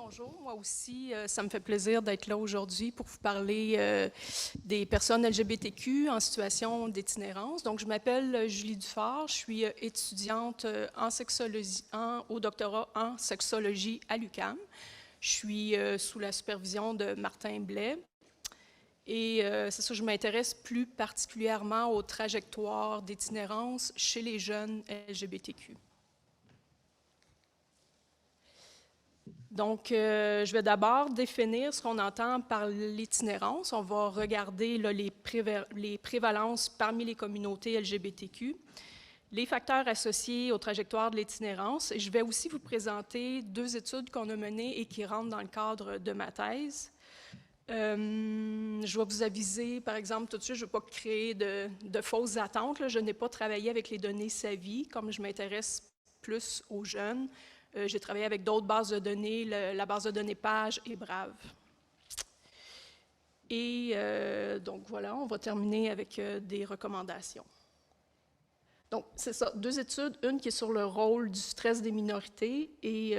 bonjour. Moi aussi, ça me fait plaisir d'être là aujourd'hui pour vous parler des personnes LGBTQ en situation d'itinérance. Donc, je m'appelle Julie Dufort, je suis étudiante en sexologie, au doctorat en sexologie à l'UQAM. Je suis sous la supervision de Martin Blais. Et c'est ça, je m'intéresse plus particulièrement aux trajectoires d'itinérance chez les jeunes LGBTQ. Donc, je vais d'abord définir ce qu'on entend par l'itinérance. On va regarder là, les prévalences parmi les communautés LGBTQ, les facteurs associés aux trajectoires de l'itinérance. Et je vais aussi vous présenter deux études qu'on a menées et qui rentrent dans le cadre de ma thèse. Je vais vous aviser, par exemple, tout de suite, je ne veux pas créer de fausses attentes. Là. Je n'ai pas travaillé avec les données SAVI, comme je m'intéresse plus aux jeunes. J'ai travaillé avec d'autres bases de données, la base de données PAGE et Brave. Et donc voilà, on va terminer avec des recommandations. Donc c'est ça, deux études, une qui est sur le rôle du stress des minorités et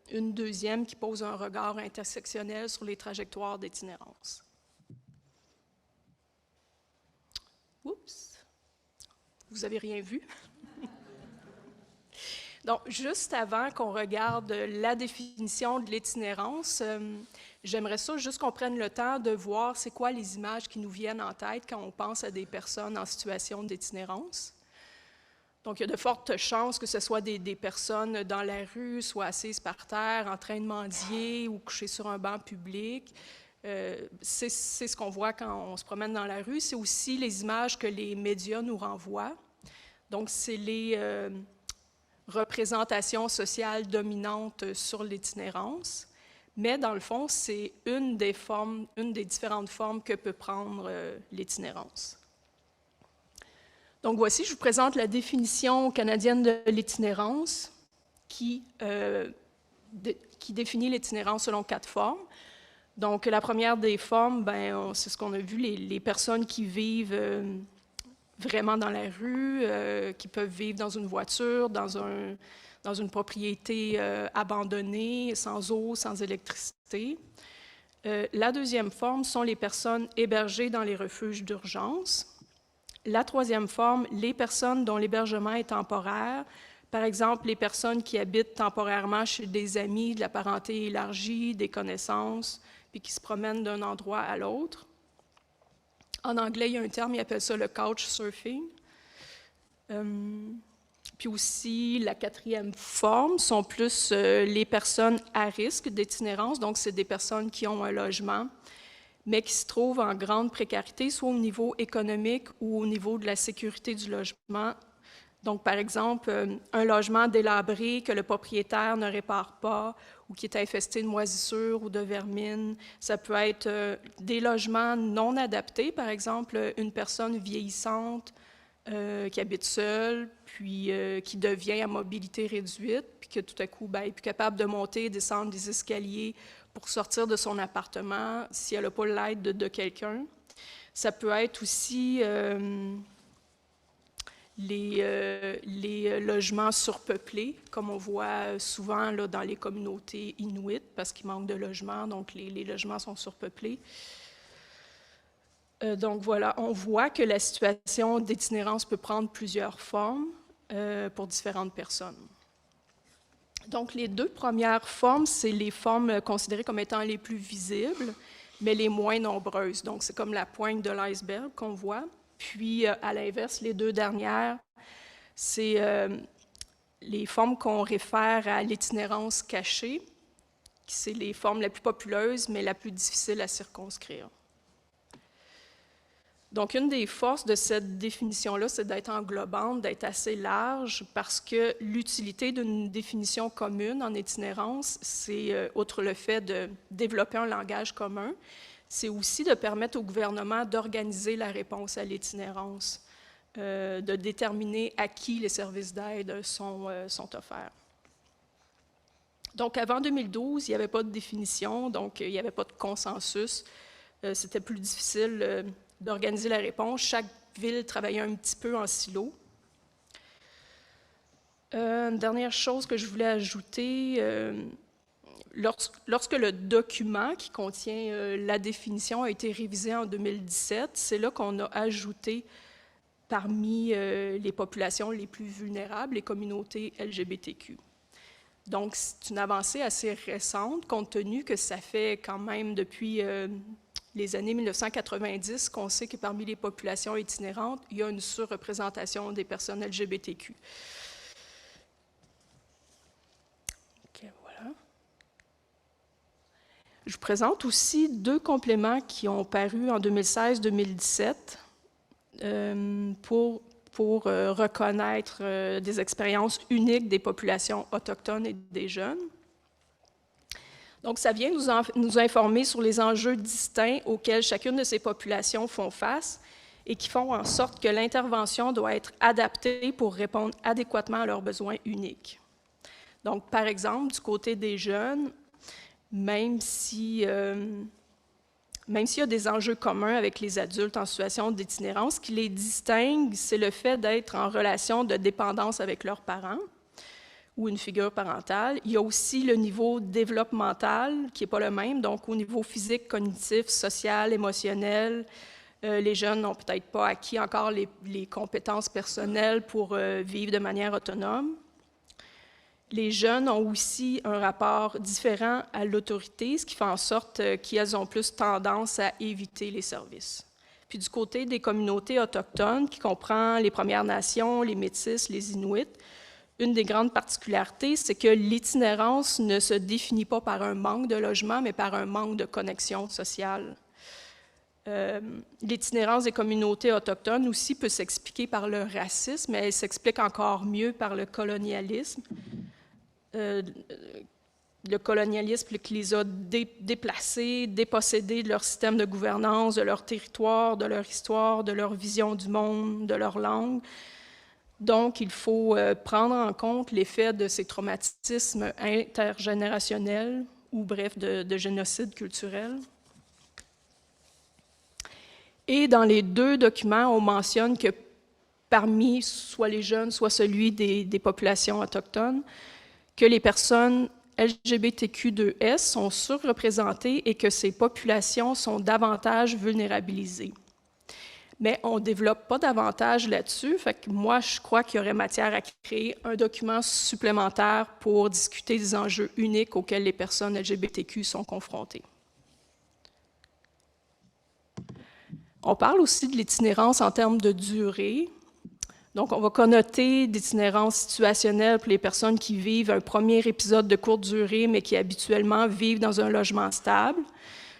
une deuxième qui pose un regard intersectionnel sur les trajectoires d'itinérance. Oups, vous n'avez rien vu? Donc, juste avant qu'on regarde la définition de l'itinérance, j'aimerais ça juste qu'on prenne le temps de voir c'est quoi les images qui nous viennent en tête quand on pense à des personnes en situation d'itinérance. Donc, il y a de fortes chances que ce soit des personnes dans la rue, soit assises par terre, en train de mendier ou couchées sur un banc public. C'est ce qu'on voit quand on se promène dans la rue. C'est aussi les images que les médias nous renvoient. Donc, c'est les représentations sociales dominantes sur l'itinérance. Mais dans le fond, c'est une des différentes formes que peut prendre l'itinérance. Donc voici, je vous présente la définition canadienne de l'itinérance qui définit l'itinérance selon 4 formes. Donc la première des formes, c'est ce qu'on a vu, les personnes qui vivent vraiment dans la rue, qui peuvent vivre dans une voiture, dans une propriété abandonnée, sans eau, sans électricité. La deuxième forme sont les personnes hébergées dans les refuges d'urgence. La troisième forme, les personnes dont l'hébergement est temporaire, par exemple les personnes qui habitent temporairement chez des amis, de la parenté élargie, des connaissances, puis qui se promènent d'un endroit à l'autre. En anglais, il y a un terme, ils appellent ça le couchsurfing. Puis aussi, la quatrième forme sont plus les personnes à risque d'itinérance, donc c'est des personnes qui ont un logement, mais qui se trouvent en grande précarité, soit au niveau économique ou au niveau de la sécurité du logement. Donc, par exemple, un logement délabré que le propriétaire ne répare pas ou qui est infesté de moisissures ou de vermine. Ça peut être des logements non adaptés, par exemple, une personne vieillissante qui habite seule, puis qui devient à mobilité réduite, puis que tout à coup, est plus capable de monter et descendre des escaliers pour sortir de son appartement si elle n'a pas l'aide de quelqu'un. Ça peut être aussi les logements surpeuplés, comme on voit souvent là, dans les communautés inuites, parce qu'il manque de logements, donc les logements sont surpeuplés. Donc voilà, on voit que la situation d'itinérance peut prendre plusieurs formes pour différentes personnes. Donc les deux premières formes, c'est les formes considérées comme étant les plus visibles, mais les moins nombreuses. Donc c'est comme la pointe de l'iceberg qu'on voit. Puis à l'inverse, les deux dernières, c'est les formes qu'on réfère à l'itinérance cachée, c'est les formes les plus populeuses, mais la plus difficile à circonscrire. Donc, une des forces de cette définition-là, c'est d'être englobante, d'être assez large, parce que l'utilité d'une définition commune en itinérance, c'est, outre le fait de développer un langage commun, c'est aussi de permettre au gouvernement d'organiser la réponse à l'itinérance, de déterminer à qui les services d'aide sont offerts. Donc, avant 2012, il n'y avait pas de définition, donc il n'y avait pas de consensus. C'était plus difficile d'organiser la réponse. Chaque ville travaillait un petit peu en silo. Une dernière chose que je voulais ajouter, lorsque le document qui contient la définition a été révisé en 2017, c'est là qu'on a ajouté parmi les populations les plus vulnérables, les communautés LGBTQ. Donc, c'est une avancée assez récente, compte tenu que ça fait quand même depuis les années 1990 qu'on sait que parmi les populations itinérantes, il y a une surreprésentation des personnes LGBTQ. OK, voilà. Je vous présente aussi 2 compléments qui ont paru en 2016-2017 pour reconnaître des expériences uniques des populations autochtones et des jeunes. Donc, ça vient nous informer sur les enjeux distincts auxquels chacune de ces populations font face et qui font en sorte que l'intervention doit être adaptée pour répondre adéquatement à leurs besoins uniques. Donc, par exemple, du côté des jeunes, même s'il y a des enjeux communs avec les adultes en situation d'itinérance, ce qui les distingue, c'est le fait d'être en relation de dépendance avec leurs parents ou une figure parentale. Il y a aussi le niveau développemental qui n'est pas le même, donc au niveau physique, cognitif, social, émotionnel. Les jeunes n'ont peut-être pas acquis encore les compétences personnelles pour vivre de manière autonome. Les jeunes ont aussi un rapport différent à l'autorité, ce qui fait en sorte qu'elles ont plus tendance à éviter les services. Puis du côté des communautés autochtones, qui comprend les Premières Nations, les Métis, les Inuits, une des grandes particularités, c'est que l'itinérance ne se définit pas par un manque de logement, mais par un manque de connexion sociale. L'itinérance des communautés autochtones aussi peut s'expliquer par le racisme, mais elle s'explique encore mieux par le colonialisme. Le colonialisme qui les a déplacés, dépossédés de leur système de gouvernance, de leur territoire, de leur histoire, de leur vision du monde, de leur langue. Donc, il faut prendre en compte l'effet de ces traumatismes intergénérationnels ou bref, de génocide culturel. Et dans les 2 documents, on mentionne que parmi soit les jeunes, soit celui des populations autochtones, que les personnes LGBTQ2S sont surreprésentées et que ces populations sont davantage vulnérabilisées. Mais on ne développe pas davantage là-dessus, fait que moi, je crois qu'il y aurait matière à créer un document supplémentaire pour discuter des enjeux uniques auxquels les personnes LGBTQ sont confrontées. On parle aussi de l'itinérance en termes de durée. Donc, on va connoter d'itinérance situationnelle pour les personnes qui vivent un premier épisode de courte durée, mais qui habituellement vivent dans un logement stable.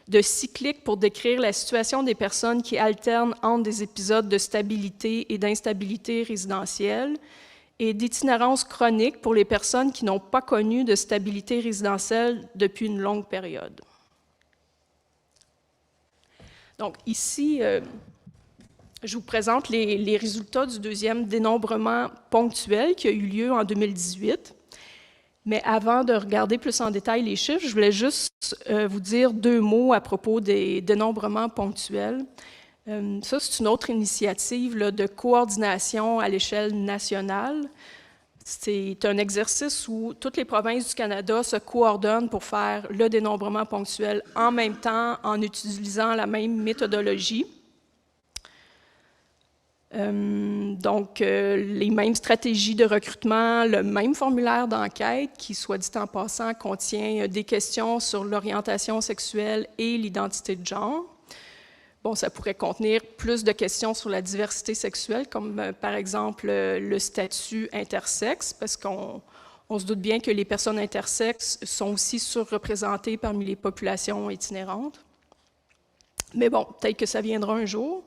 De cyclique pour décrire la situation des personnes qui alternent entre des épisodes de stabilité et d'instabilité résidentielle. Et d'itinérance chronique pour les personnes qui n'ont pas connu de stabilité résidentielle depuis une longue période. Donc, ici, je vous présente les résultats du 2e dénombrement ponctuel qui a eu lieu en 2018. Mais avant de regarder plus en détail les chiffres, je voulais juste vous dire 2 mots à propos des dénombrements ponctuels. Ça, c'est une autre initiative là, de coordination à l'échelle nationale. C'est un exercice où toutes les provinces du Canada se coordonnent pour faire le dénombrement ponctuel en même temps, en utilisant la même méthodologie. Donc, les mêmes stratégies de recrutement, le même formulaire d'enquête qui, soit dit en passant, contient des questions sur l'orientation sexuelle et l'identité de genre. Bon, ça pourrait contenir plus de questions sur la diversité sexuelle, comme par exemple le statut intersexe, parce qu'on se doute bien que les personnes intersexes sont aussi surreprésentées parmi les populations itinérantes. Mais bon, peut-être que ça viendra un jour.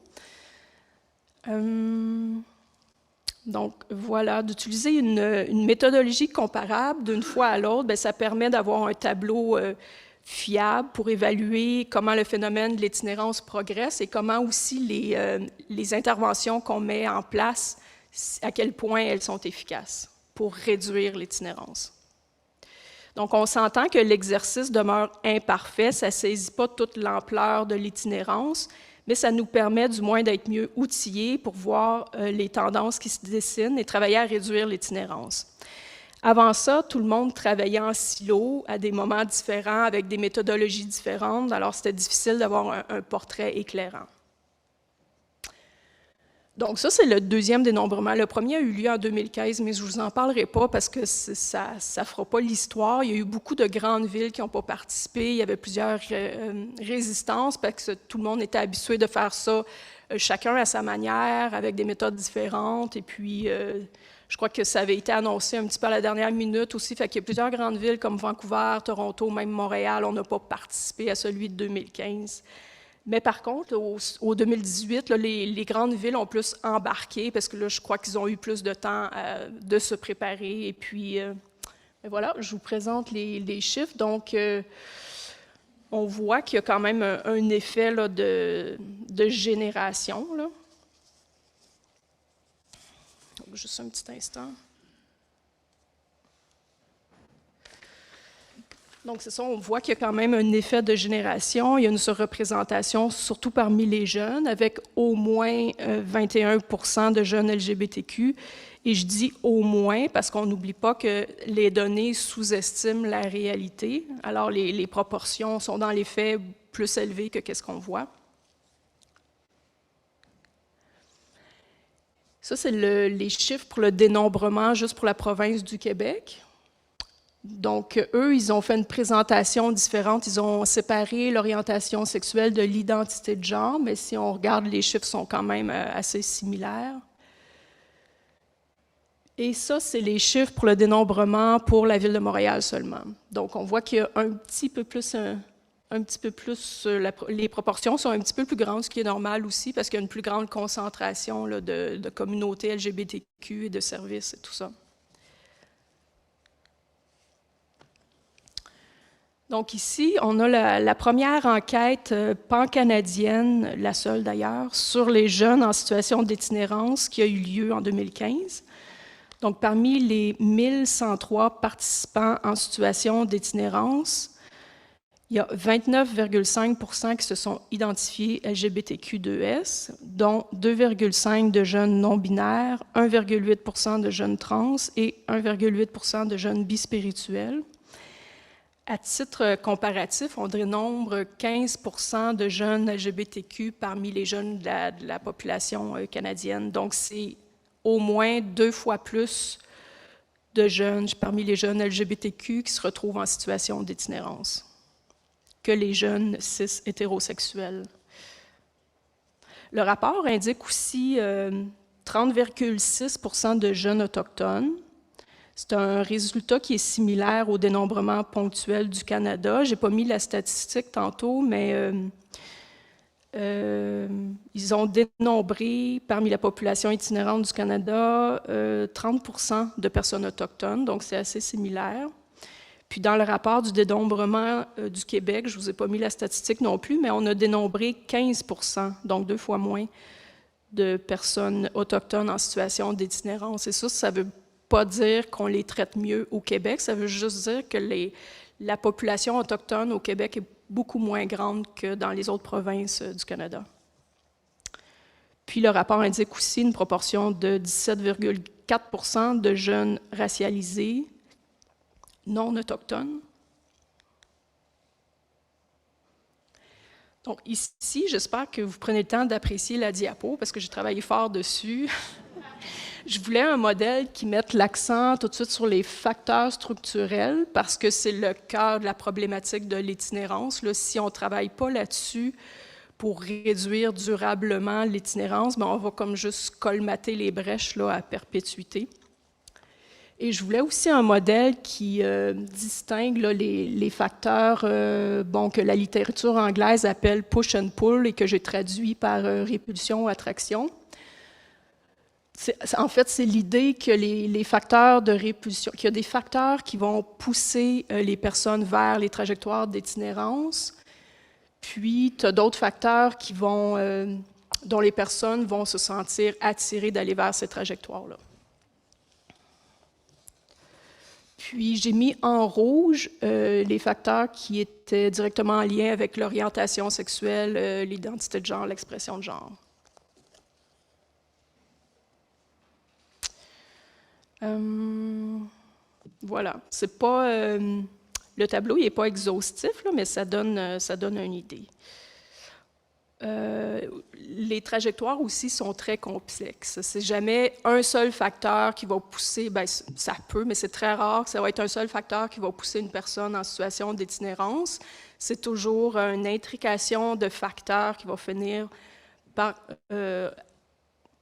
Donc, voilà, d'utiliser une méthodologie comparable d'une fois à l'autre, bien, ça permet d'avoir un tableau fiable pour évaluer comment le phénomène de l'itinérance progresse et comment aussi les interventions qu'on met en place, à quel point elles sont efficaces pour réduire l'itinérance. Donc, on s'entend que l'exercice demeure imparfait, ça ne saisit pas toute l'ampleur de l'itinérance, mais ça nous permet du moins d'être mieux outillés pour voir les tendances qui se dessinent et travailler à réduire l'itinérance. Avant ça, tout le monde travaillait en silo à des moments différents, avec des méthodologies différentes, alors c'était difficile d'avoir un portrait éclairant. Donc ça, c'est le deuxième dénombrement. Le premier a eu lieu en 2015, mais je ne vous en parlerai pas parce que ça ne fera pas l'histoire. Il y a eu beaucoup de grandes villes qui n'ont pas participé. Il y avait plusieurs résistances parce que tout le monde était habitué de faire ça, chacun à sa manière, avec des méthodes différentes. Et puis, je crois que ça avait été annoncé un petit peu à la dernière minute aussi. Fait qu'il y a plusieurs grandes villes comme Vancouver, Toronto, même Montréal, on n'a pas participé à celui de 2015. Mais par contre, au 2018, là, les grandes villes ont plus embarqué parce que là, je crois qu'ils ont eu plus de temps de se préparer. Et puis, voilà, je vous présente les chiffres. Donc, on voit qu'il y a quand même un effet là, de génération. Là. Donc, juste un petit instant. Donc, c'est ça, on voit qu'il y a quand même un effet de génération. Il y a une surreprésentation, surtout parmi les jeunes, avec au moins 21% de jeunes LGBTQ. Et je dis au moins parce qu'on n'oublie pas que les données sous-estiment la réalité. Alors, les proportions sont dans les faits plus élevées que qu'est-ce qu'on voit. Ça, c'est les chiffres pour le dénombrement juste pour la province du Québec. Donc, eux, ils ont fait une présentation différente. Ils ont séparé l'orientation sexuelle de l'identité de genre, mais si on regarde, les chiffres sont quand même assez similaires. Et ça, c'est les chiffres pour le dénombrement pour la Ville de Montréal seulement. Donc, on voit qu'il y a un petit peu plus, les proportions sont un petit peu plus grandes, ce qui est normal aussi, parce qu'il y a une plus grande concentration là, de communautés LGBTQ et de services et tout ça. Donc ici, on a la première enquête pan-canadienne, la seule d'ailleurs, sur les jeunes en situation d'itinérance qui a eu lieu en 2015. Donc parmi les 1103 participants en situation d'itinérance, il y a 29,5% qui se sont identifiés LGBTQ2S, dont 2,5% de jeunes non-binaires, 1,8% de jeunes trans et 1,8% de jeunes bispirituels. À titre comparatif, on dénombre 15% de jeunes LGBTQ parmi les jeunes de la population canadienne. Donc, c'est au moins 2 fois plus de jeunes parmi les jeunes LGBTQ qui se retrouvent en situation d'itinérance que les jeunes cis hétérosexuels. Le rapport indique aussi 30,6% de jeunes autochtones. C'est un résultat qui est similaire au dénombrement ponctuel du Canada. Je n'ai pas mis la statistique tantôt, mais ils ont dénombré parmi la population itinérante du Canada 30% de personnes autochtones, donc c'est assez similaire. Puis dans le rapport du dénombrement du Québec, je ne vous ai pas mis la statistique non plus, mais on a dénombré 15%, donc 2 fois moins de personnes autochtones en situation d'itinérance. Et ça veut pas dire qu'on les traite mieux au Québec, ça veut juste dire que la population autochtone au Québec est beaucoup moins grande que dans les autres provinces du Canada. Puis le rapport indique aussi une proportion de 17,4% de jeunes racialisés non autochtones. Donc ici, j'espère que vous prenez le temps d'apprécier la diapo parce que j'ai travaillé fort dessus. Je voulais un modèle qui mette l'accent tout de suite sur les facteurs structurels parce que c'est le cœur de la problématique de l'itinérance. Si on ne travaille pas là-dessus pour réduire durablement l'itinérance, on va comme juste colmater les brèches là, à perpétuité. Et je voulais aussi un modèle qui distingue là, les facteurs que la littérature anglaise appelle « push and pull » et que j'ai traduit par « répulsion » ou « attraction ». En fait, c'est l'idée que les facteurs de répulsion, qu'il y a des facteurs qui vont pousser les personnes vers les trajectoires d'itinérance, puis tu as d'autres facteurs qui dont les personnes vont se sentir attirées d'aller vers ces trajectoires-là. Puis j'ai mis en rouge les facteurs qui étaient directement en lien avec l'orientation sexuelle, l'identité de genre, l'expression de genre. Voilà. C'est pas, le tableau n'est pas exhaustif, là, mais ça donne une idée. Les trajectoires aussi sont très complexes. C'est jamais un seul facteur qui va pousser, bien, ça peut, mais c'est très rare que ça va être un seul facteur qui va pousser une personne en situation d'itinérance. C'est toujours une intrication de facteurs qui va finir par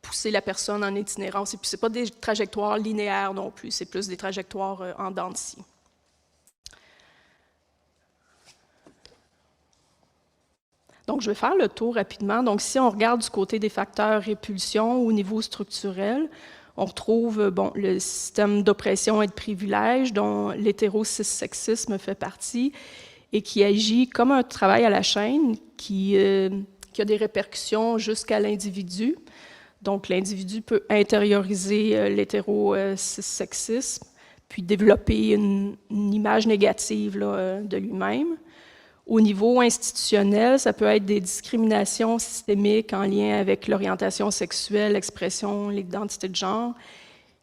pousser la personne en itinérance. Et puis, ce n'est pas des trajectoires linéaires non plus, c'est plus des trajectoires en dents de scie. Donc, je vais faire le tour rapidement. Donc, si on regarde du côté des facteurs répulsion au niveau structurel, on retrouve le système d'oppression et de privilège dont l'hétéro-cissexisme fait partie et qui agit comme un travail à la chaîne qui a des répercussions jusqu'à l'individu. Donc, l'individu peut intérioriser l'hétéro-cissexisme puis développer une image négative là, de lui-même. Au niveau institutionnel, ça peut être des discriminations systémiques en lien avec l'orientation sexuelle, l'expression, l'identité de genre,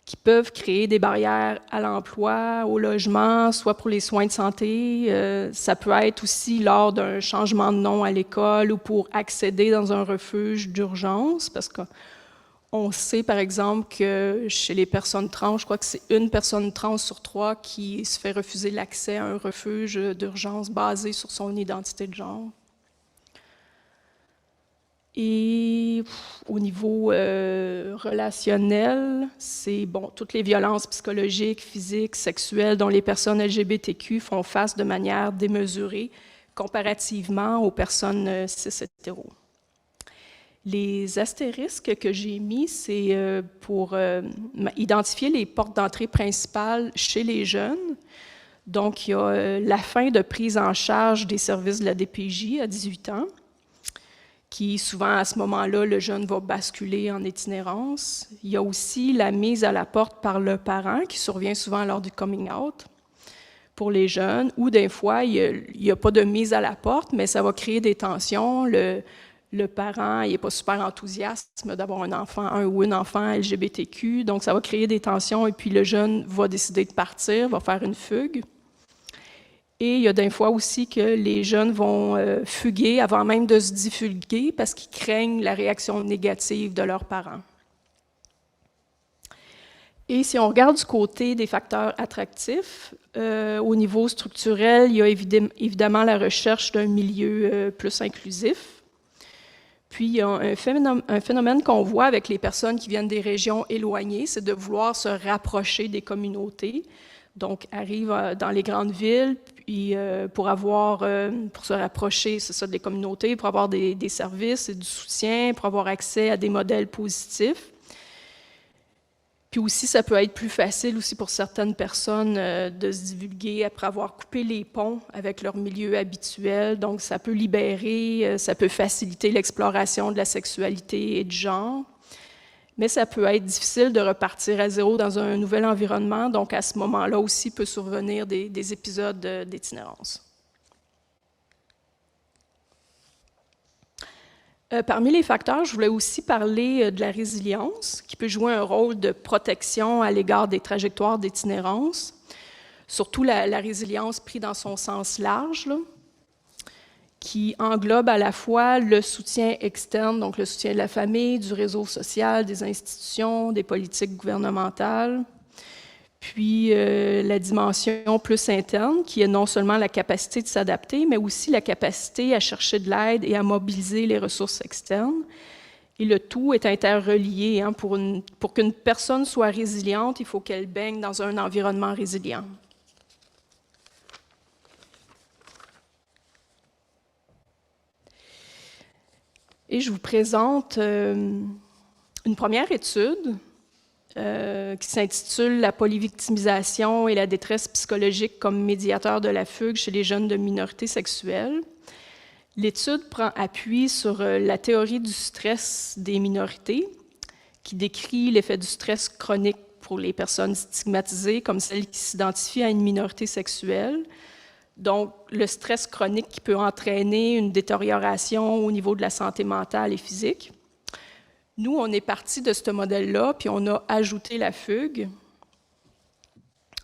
qui peuvent créer des barrières à l'emploi, au logement, soit pour les soins de santé. Ça peut être aussi lors d'un changement de nom à l'école ou pour accéder dans un refuge d'urgence, parce qu'on sait, par exemple, que chez les personnes trans, je crois que c'est une personne trans sur 3 qui se fait refuser l'accès à un refuge d'urgence basé sur son identité de genre. Et au niveau relationnel, c'est toutes les violences psychologiques, physiques, sexuelles dont les personnes LGBTQ font face de manière démesurée comparativement aux personnes cis-hétéros. Les astérisques que j'ai mis, c'est pour identifier les portes d'entrée principales chez les jeunes. Donc, il y a la fin de prise en charge des services de la DPJ à 18 ans, qui souvent, à ce moment-là, le jeune va basculer en itinérance. Il y a aussi la mise à la porte par le parent, qui survient souvent lors du coming out pour les jeunes, ou des fois, il n'y a pas de mise à la porte, mais ça va créer des tensions. Le parent n'est pas super enthousiaste d'avoir un ou une enfant LGBTQ, donc ça va créer des tensions et puis le jeune va décider de partir, va faire une fugue. Et il y a des fois aussi que les jeunes vont fuguer avant même de se divulguer parce qu'ils craignent la réaction négative de leurs parents. Et si on regarde du côté des facteurs attractifs, au niveau structurel, il y a évidemment la recherche d'un milieu plus inclusif. Puis, il y a un phénomène qu'on voit avec les personnes qui viennent des régions éloignées, c'est de vouloir se rapprocher des communautés. Donc, arrivent dans les grandes villes puis, pour se rapprocher, c'est ça, des communautés, pour avoir des services et du soutien, pour avoir accès à des modèles positifs. Puis aussi, ça peut être plus facile aussi pour certaines personnes de se divulguer après avoir coupé les ponts avec leur milieu habituel. Donc, ça peut libérer, ça peut faciliter l'exploration de la sexualité et du genre. Mais ça peut être difficile de repartir à zéro dans un nouvel environnement. Donc, à ce moment-là aussi, peut survenir des épisodes d'itinérance. Parmi les facteurs, je voulais aussi parler de la résilience, qui peut jouer un rôle de protection à l'égard des trajectoires d'itinérance, surtout la résilience prise dans son sens large, là, qui englobe à la fois le soutien externe, donc le soutien de la famille, du réseau social, des institutions, des politiques gouvernementales, puis la dimension plus interne, qui est non seulement la capacité de s'adapter, mais aussi la capacité à chercher de l'aide et à mobiliser les ressources externes. Et le tout est interrelié. Hein, pour qu'une personne soit résiliente, il faut qu'elle baigne dans un environnement résilient. Et je vous présente une première étude qui s'intitule « La polyvictimisation et la détresse psychologique comme médiateur de la fugue chez les jeunes de minorités sexuelles ». L'étude prend appui sur la théorie du stress des minorités, qui décrit l'effet du stress chronique pour les personnes stigmatisées comme celles qui s'identifient à une minorité sexuelle. Donc, le stress chronique qui peut entraîner une détérioration au niveau de la santé mentale et physique. Nous, on est parti de ce modèle-là, puis on a ajouté la fugue.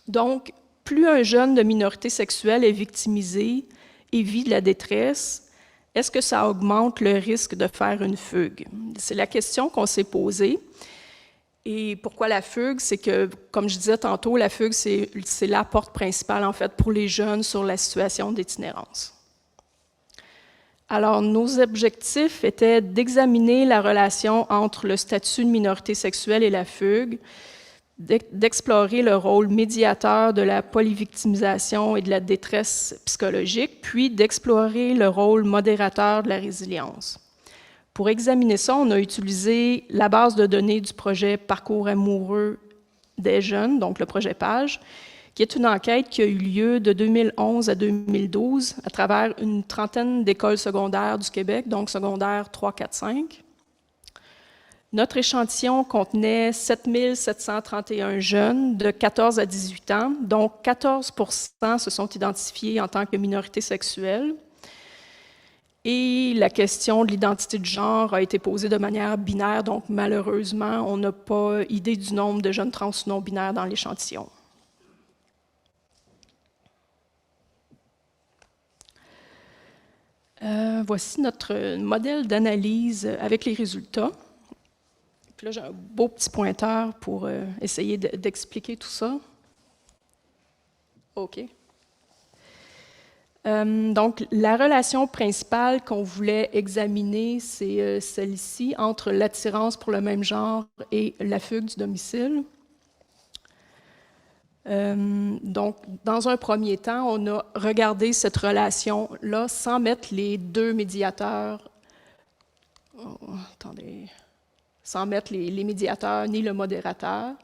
Donc, plus un jeune de minorité sexuelle est victimisé et vit de la détresse, est-ce que ça augmente le risque de faire une fugue? C'est la question qu'on s'est posée. Et pourquoi la fugue? C'est que, comme je disais tantôt, la fugue, c'est la porte principale, en fait, pour les jeunes sur la situation d'itinérance. Alors, nos objectifs étaient d'examiner la relation entre le statut de minorité sexuelle et la fugue, d'explorer le rôle médiateur de la polyvictimisation et de la détresse psychologique, puis d'explorer le rôle modérateur de la résilience. Pour examiner ça, on a utilisé la base de données du projet Parcours amoureux des jeunes, donc le projet PAGE, qui est une enquête qui a eu lieu de 2011 à 2012 à travers une trentaine d'écoles secondaires du Québec, donc secondaires 3, 4, 5. Notre échantillon contenait 7 731 jeunes de 14 à 18 ans, dont 14 % se sont identifiés en tant que minorité sexuelle. Et la question de l'identité de genre a été posée de manière binaire, donc malheureusement, on n'a pas idée du nombre de jeunes trans non-binaires dans l'échantillon. Voici notre modèle d'analyse avec les résultats. Puis là, j'ai un beau petit pointeur pour essayer d'expliquer tout ça. OK. Donc, la relation principale qu'on voulait examiner, c'est celle-ci, entre l'attirance pour le même genre et la fugue du domicile. Donc, dans un premier temps, on a regardé cette relation-là sans mettre les deux médiateurs, sans mettre les médiateurs ni le modérateur.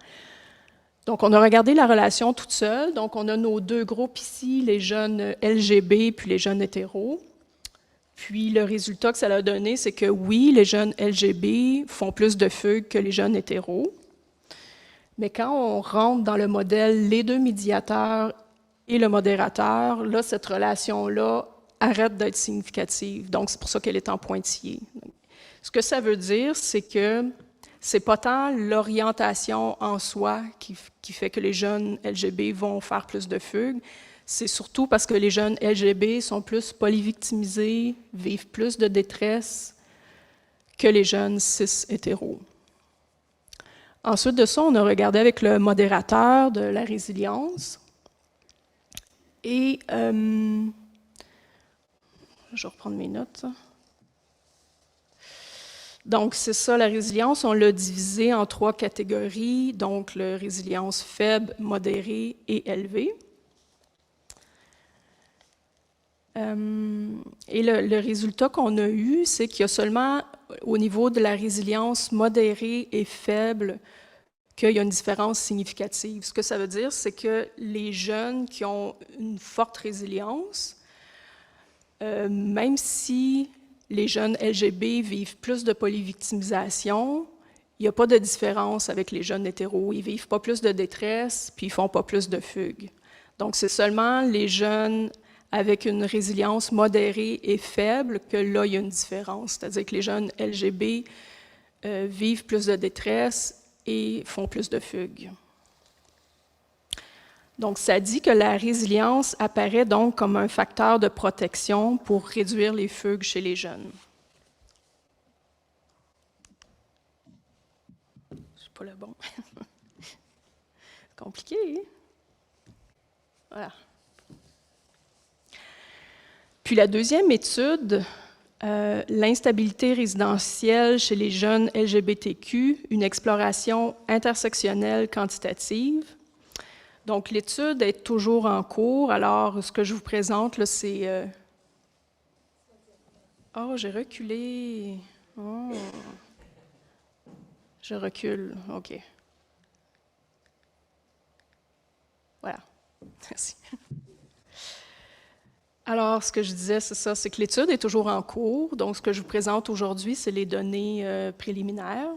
Donc, on a regardé la relation toute seule. Donc, on a nos deux groupes ici, les jeunes LGB puis les jeunes hétéros. Puis, le résultat que ça a donné, c'est que oui, les jeunes LGB font plus de fugues que les jeunes hétéros. Mais quand on rentre dans le modèle, les deux médiateurs et le modérateur, là, cette relation-là arrête d'être significative. Donc, c'est pour ça qu'elle est en pointillé. Ce que ça veut dire, c'est que c'est pas tant l'orientation en soi qui fait que les jeunes LGB vont faire plus de fugues, c'est surtout parce que les jeunes LGB sont plus polyvictimisés, vivent plus de détresse que les jeunes cis hétéros. Ensuite de ça, on a regardé avec le modérateur de la résilience. Et je vais reprendre mes notes. Donc, c'est ça, la résilience, on l'a divisée en 3 catégories, donc la résilience faible, modérée et élevée. Et le résultat qu'on a eu, c'est qu'il y a seulement au niveau de la résilience modérée et faible qu'il y a une différence significative. Ce que ça veut dire, c'est que les jeunes qui ont une forte résilience, même si les jeunes LGB vivent plus de polyvictimisation, il n'y a pas de différence avec les jeunes hétéros. Ils ne vivent pas plus de détresse, puis ils ne font pas plus de fugues. Donc, c'est seulement les jeunes avec une résilience modérée et faible que là, il y a une différence. C'est-à-dire que les jeunes LGB vivent plus de détresse et font plus de fugues. Donc, ça dit que la résilience apparaît donc comme un facteur de protection pour réduire les fugues chez les jeunes. C'est pas le bon. C'est compliqué, hein? Voilà. Puis la deuxième étude, l'instabilité résidentielle chez les jeunes LGBTQ, une exploration intersectionnelle quantitative. Donc, l'étude est toujours en cours. Alors, ce que je vous présente, là, c'est... Oh, j'ai reculé. Oh. Je recule. OK. Voilà. Merci. Alors, ce que je disais, c'est ça, c'est que l'étude est toujours en cours. Donc, ce que je vous présente aujourd'hui, c'est les données préliminaires.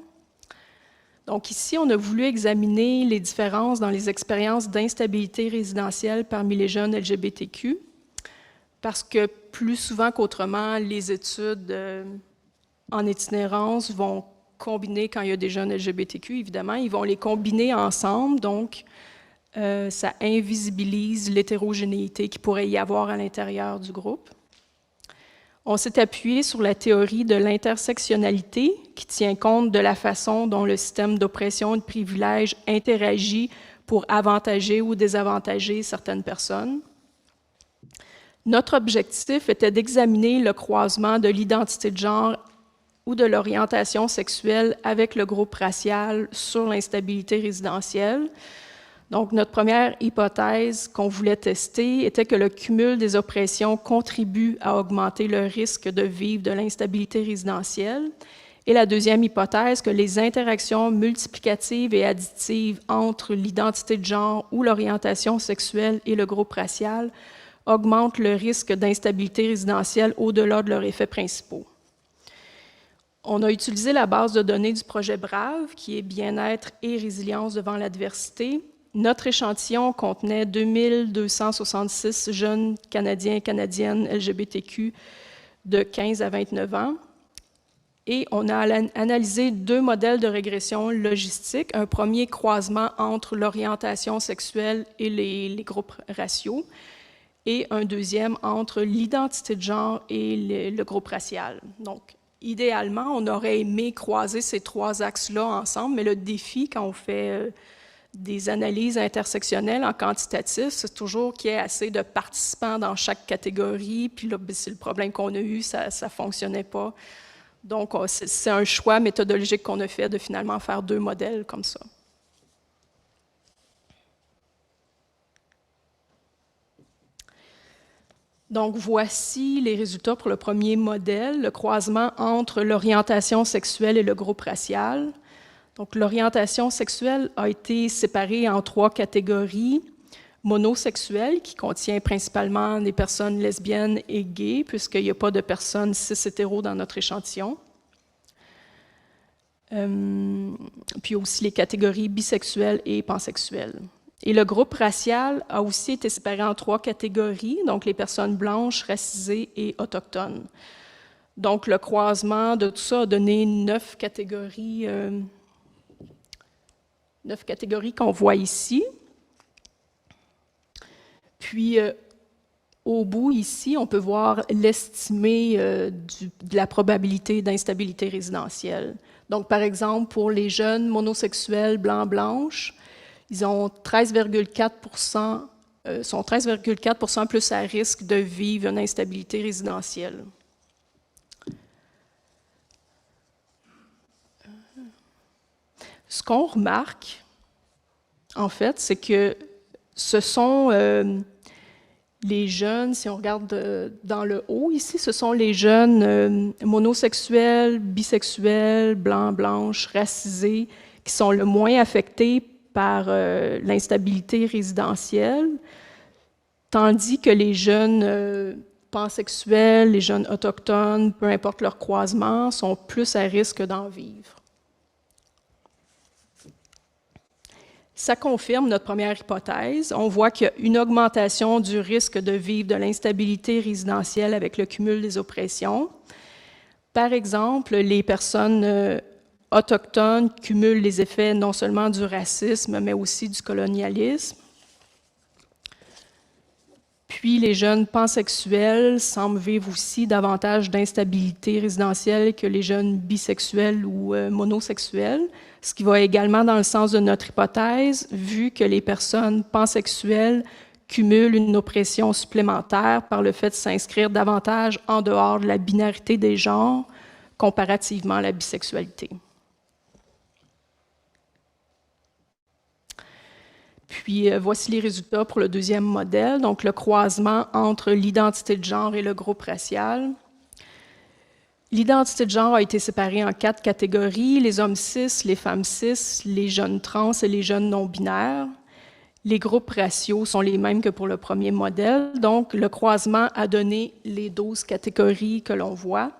Donc ici, on a voulu examiner les différences dans les expériences d'instabilité résidentielle parmi les jeunes LGBTQ, parce que plus souvent qu'autrement, les études en itinérance vont combiner, quand il y a des jeunes LGBTQ, évidemment, ils vont les combiner ensemble, donc ça invisibilise l'hétérogénéité qu'il pourrait y avoir à l'intérieur du groupe. On s'est appuyé sur la théorie de l'intersectionnalité qui tient compte de la façon dont le système d'oppression et de privilège interagit pour avantager ou désavantager certaines personnes. Notre objectif était d'examiner le croisement de l'identité de genre ou de l'orientation sexuelle avec le groupe racial sur l'instabilité résidentielle. Donc, notre première hypothèse qu'on voulait tester était que le cumul des oppressions contribue à augmenter le risque de vivre de l'instabilité résidentielle. Et la deuxième hypothèse, que les interactions multiplicatives et additives entre l'identité de genre ou l'orientation sexuelle et le groupe racial augmentent le risque d'instabilité résidentielle au-delà de leurs effets principaux. On a utilisé la base de données du projet BRAVE, qui est bien-être et résilience devant l'adversité. Notre échantillon contenait 2266 jeunes Canadiens et Canadiennes LGBTQ de 15 à 29 ans. Et on a analysé 2 modèles de régression logistique. Un premier croisement entre l'orientation sexuelle et les groupes raciaux, et un deuxième entre l'identité de genre et le groupe racial. Donc, idéalement, on aurait aimé croiser ces 3 axes-là ensemble, mais le défi quand on fait des analyses intersectionnelles en quantitatif, c'est toujours qu'il y ait assez de participants dans chaque catégorie, puis là, c'est le problème qu'on a eu, ça ne fonctionnait pas. Donc, c'est un choix méthodologique qu'on a fait de finalement faire 2 modèles comme ça. Donc, voici les résultats pour le premier modèle, le croisement entre l'orientation sexuelle et le groupe racial. Donc, l'orientation sexuelle a été séparée en 3 catégories. Monosexuelle, qui contient principalement des personnes lesbiennes et gays, puisqu'il n'y a pas de personnes cis-hétéros dans notre échantillon. Puis aussi les catégories bisexuelles et pansexuelles. Et le groupe racial a aussi été séparé en 3 catégories, donc les personnes blanches, racisées et autochtones. Donc, le croisement de tout ça a donné 9 catégories qu'on voit ici. Puis, au bout, ici, on peut voir l'estimé de la probabilité d'instabilité résidentielle. Donc, par exemple, pour les jeunes monosexuels blancs-blanches, ils ont 13,4 sont 13,4 plus à risque de vivre une instabilité résidentielle. Ce qu'on remarque, en fait, c'est que ce sont les jeunes, si on regarde dans le haut ici, ce sont les jeunes monosexuels, bisexuels, blancs, blanches, racisés, qui sont le moins affectés par l'instabilité résidentielle, tandis que les jeunes pansexuels, les jeunes autochtones, peu importe leur croisement, sont plus à risque d'en vivre. Ça confirme notre première hypothèse. On voit qu'il y a une augmentation du risque de vivre de l'instabilité résidentielle avec le cumul des oppressions. Par exemple, les personnes autochtones cumulent les effets non seulement du racisme, mais aussi du colonialisme. Puis les jeunes pansexuels semblent vivre aussi davantage d'instabilité résidentielle que les jeunes bisexuels ou monosexuels, ce qui va également dans le sens de notre hypothèse, vu que les personnes pansexuelles cumulent une oppression supplémentaire par le fait de s'inscrire davantage en dehors de la binarité des genres comparativement à la bisexualité. Puis, voici les résultats pour le deuxième modèle, donc le croisement entre l'identité de genre et le groupe racial. L'identité de genre a été séparée en 4 catégories, les hommes cis, les femmes cis, les jeunes trans et les jeunes non-binaires. Les groupes raciaux sont les mêmes que pour le premier modèle, donc le croisement a donné les 12 catégories que l'on voit.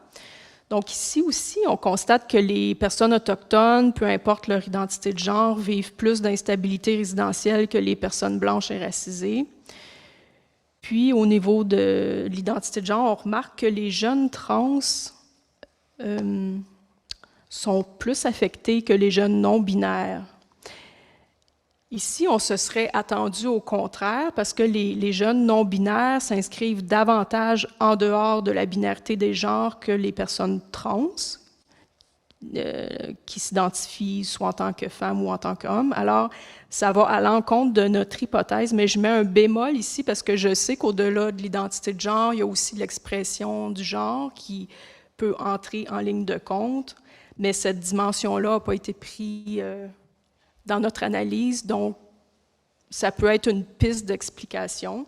Donc ici aussi, on constate que les personnes autochtones, peu importe leur identité de genre, vivent plus d'instabilité résidentielle que les personnes blanches et racisées. Puis au niveau de l'identité de genre, on remarque que les jeunes trans sont plus affectés que les jeunes non-binaires. Ici, on se serait attendu au contraire parce que les jeunes non-binaires s'inscrivent davantage en dehors de la binarité des genres que les personnes trans, qui s'identifient soit en tant que femme ou en tant qu'homme. Alors, ça va à l'encontre de notre hypothèse, mais je mets un bémol ici parce que je sais qu'au-delà de l'identité de genre, il y a aussi l'expression du genre qui peut entrer en ligne de compte, mais cette dimension-là n'a pas été prise dans notre analyse, donc ça peut être une piste d'explication.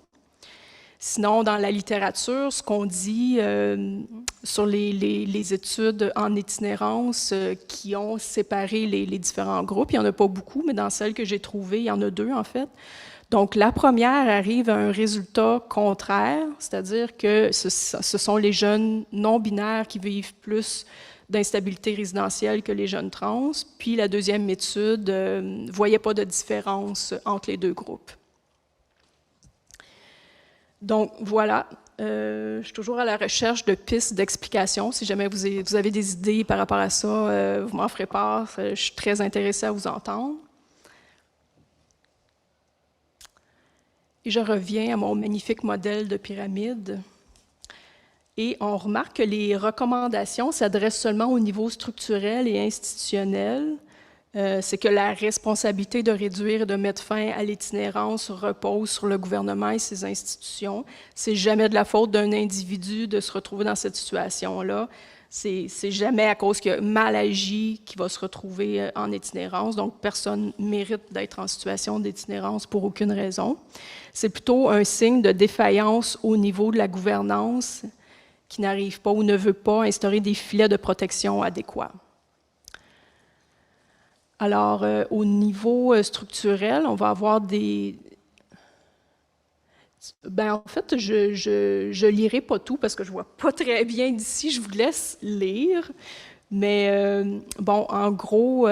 Sinon, dans la littérature, ce qu'on dit sur les études en itinérance qui ont séparé les différents groupes, il n'y en a pas beaucoup, mais dans celles que j'ai trouvées, il y en a 2 en fait. Donc, la première arrive à un résultat contraire, c'est-à-dire que ce sont les jeunes non-binaires qui vivent plus d'instabilité résidentielle que les jeunes trans. Puis la deuxième étude ne voyait pas de différence entre les 2 groupes. Donc voilà, je suis toujours à la recherche de pistes d'explication. Si jamais vous avez des idées par rapport à ça, vous m'en ferez part. Je suis très intéressée à vous entendre. Et je reviens à mon magnifique modèle de pyramide. Et on remarque que les recommandations s'adressent seulement au niveau structurel et institutionnel. C'est que la responsabilité de réduire et de mettre fin à l'itinérance repose sur le gouvernement et ses institutions. C'est jamais de la faute d'un individu de se retrouver dans cette situation-là. C'est jamais à cause qu'il a mal agi qu'il va se retrouver en itinérance. Donc, personne ne mérite d'être en situation d'itinérance pour aucune raison. C'est plutôt un signe de défaillance au niveau de la gouvernance qui n'arrive pas ou ne veut pas instaurer des filets de protection adéquats. Alors, au niveau structurel, on va avoir des... En fait, je lirai pas tout parce que je vois pas très bien d'ici. Je vous laisse lire. Mais en gros...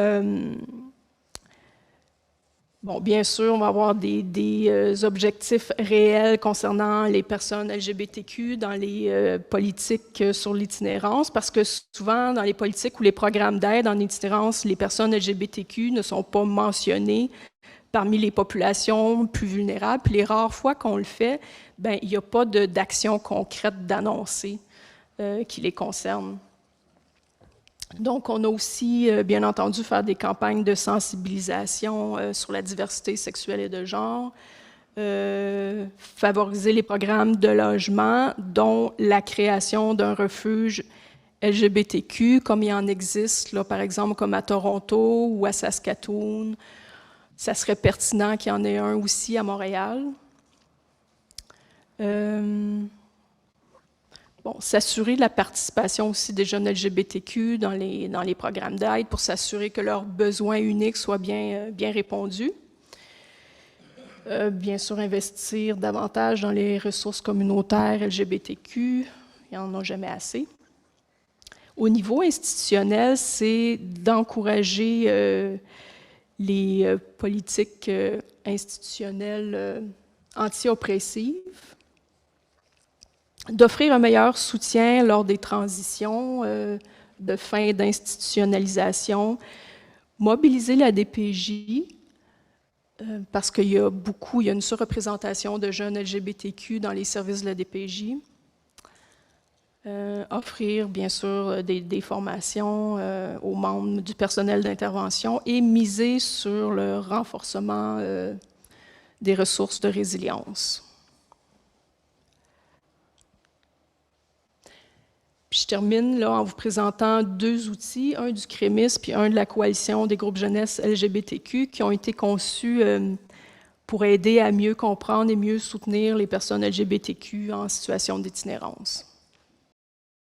bien sûr, on va avoir des objectifs réels concernant les personnes LGBTQ dans les politiques sur l'itinérance, parce que souvent, dans les politiques ou les programmes d'aide en itinérance, les personnes LGBTQ ne sont pas mentionnées parmi les populations plus vulnérables. Puis les rares fois qu'on le fait, il n'y a pas d'action concrète d'annoncer qui les concerne. Donc, on a aussi, bien entendu, faire des campagnes de sensibilisation sur la diversité sexuelle et de genre, favoriser les programmes de logement, dont la création d'un refuge LGBTQ, comme il en existe, là, par exemple, comme à Toronto ou à Saskatoon. Ça serait pertinent qu'il y en ait un aussi à Montréal. S'assurer de la participation aussi des jeunes LGBTQ dans les programmes d'aide pour s'assurer que leurs besoins uniques soient bien répondus. Bien sûr, investir davantage dans les ressources communautaires LGBTQ, il n'y en a jamais assez. Au niveau institutionnel, c'est d'encourager les politiques institutionnelles anti-oppressives, d'offrir un meilleur soutien lors des transitions de fin d'institutionnalisation, mobiliser la DPJ, parce qu'il y a une surreprésentation de jeunes LGBTQ dans les services de la DPJ, offrir bien sûr des formations aux membres du personnel d'intervention et miser sur le renforcement des ressources de résilience. Puis je termine là en vous présentant 2 outils, un du CREMIS puis un de la Coalition des groupes jeunesse LGBTQ qui ont été conçus pour aider à mieux comprendre et mieux soutenir les personnes LGBTQ en situation d'itinérance.